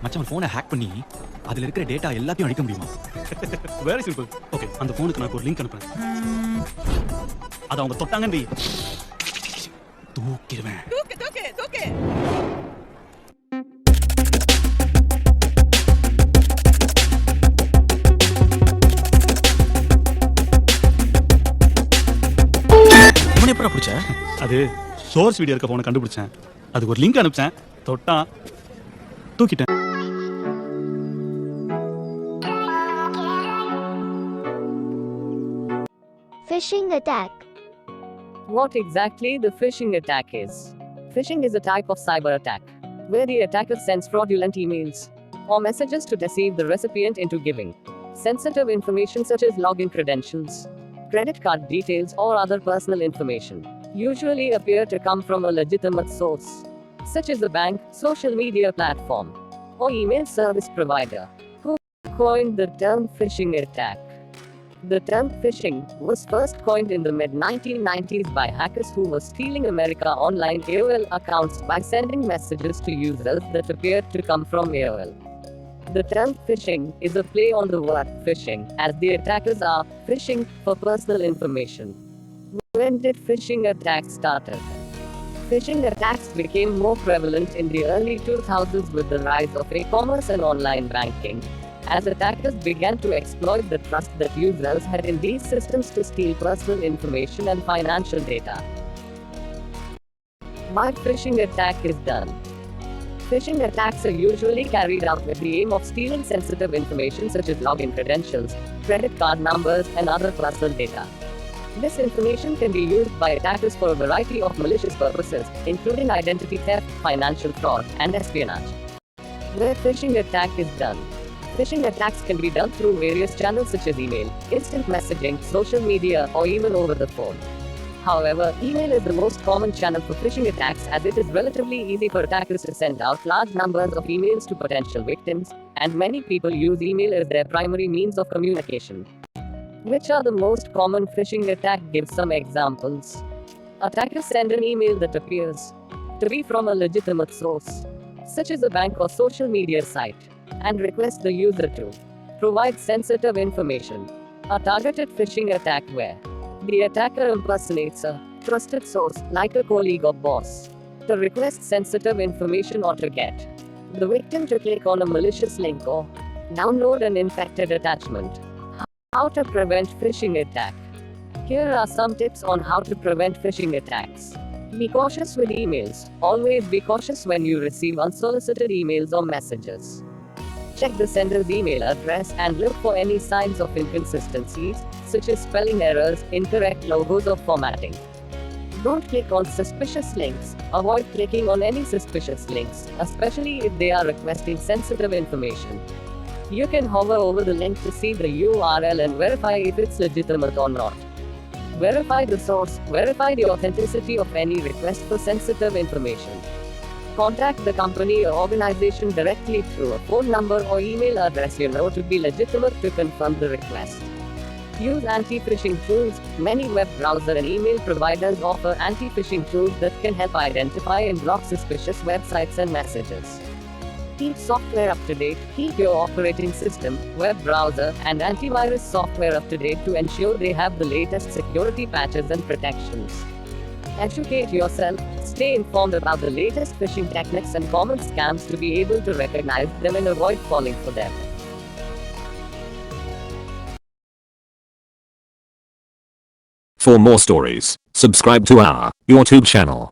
மச்சான் ஃபோனை ஹேக் பண்ணி அதுல இருக்கிற டேட்டா எல்லாத்தையும் அழிக்க முடியுமா? Very simple. ஓகே, அந்த ஃபோனுக்கு நான் ஒரு லிங்க் அனுப்புறேன். அதை அவங்க தொட்டாங்கன்னு தூக்கிடுவேன். இவனை எப்படா பிடிச்ச? அது சோர்ஸ் வீடியோ இருக்க ஃபோனை கண்டுபிடிச்சேன். அதுக்கு ஒரு link அனுப்பிச்சேன், தொட்டான், தூக்கிட்டேன். Phishing attack. What exactly the phishing attack is? Phishing is a type of cyber attack where the attacker sends fraudulent emails or messages to deceive the recipient into giving sensitive information such as login credentials, credit card details, or other personal information. Usually appear to come from a legitimate source, such as a bank, social media platform, or email service provider. Who coined the term phishing attack? The term phishing was first coined in the mid-1990s by hackers who were stealing America Online AOL accounts by sending messages to users that appeared to come from AOL. The term phishing is a play on the word phishing, as the attackers are phishing for personal information. When did phishing attacks started? Phishing attacks became more prevalent in the early 2000s with the rise of e-commerce and online banking, as attackers began to exploit the trust that users had in these systems to steal personal information and financial data. Why phishing attack is done? Phishing attacks are usually carried out with the aim of stealing sensitive information such as login credentials, credit card numbers, and other personal data. This information can be used by attackers for a variety of malicious purposes, including identity theft, financial fraud, and espionage. Where phishing attack is done. Phishing attacks can be done through various channels such as email, instant messaging, social media, or even over the phone. However, email is the most common channel for phishing attacks, as it is relatively easy for attackers to send out large numbers of emails to potential victims, and many people use email as their primary means of communication. Which are the most common phishing attacks? Give some examples. Attackers send an email that appears to be from a legitimate source, such as a bank or social media site, and request the user to provide sensitive information. A targeted phishing attack where the attacker impersonates a trusted source, like a colleague or boss, to request sensitive information or to get the victim to click on a malicious link or download an infected attachment. How to prevent phishing attack? Here are some tips on how to prevent phishing attacks. Be cautious with emails. Always be cautious when you receive unsolicited emails or messages. Check the sender's email address and look for any signs of inconsistencies, such as spelling errors, incorrect logos, or formatting. Don't click on suspicious links. Avoid clicking on any suspicious links, especially if they are requesting sensitive information. You can hover over the link to see the URL and verify if it's legitimate or not. Verify the source. Verify the authenticity of any request for sensitive information. Contact the company or organization directly through a phone number or email address you know to be legitimate to confirm the request. Use anti-phishing tools. Many web browser and email providers offer anti-phishing tools that can help identify and block suspicious websites and messages. Keep software up to date. Keep your operating system, web browser, and antivirus software up to date to ensure they have the latest security patches and protections. Educate yourself. Stay informed about the latest phishing techniques and common scams to be able to recognize them and avoid falling for them. For more stories, subscribe to our YouTube channel.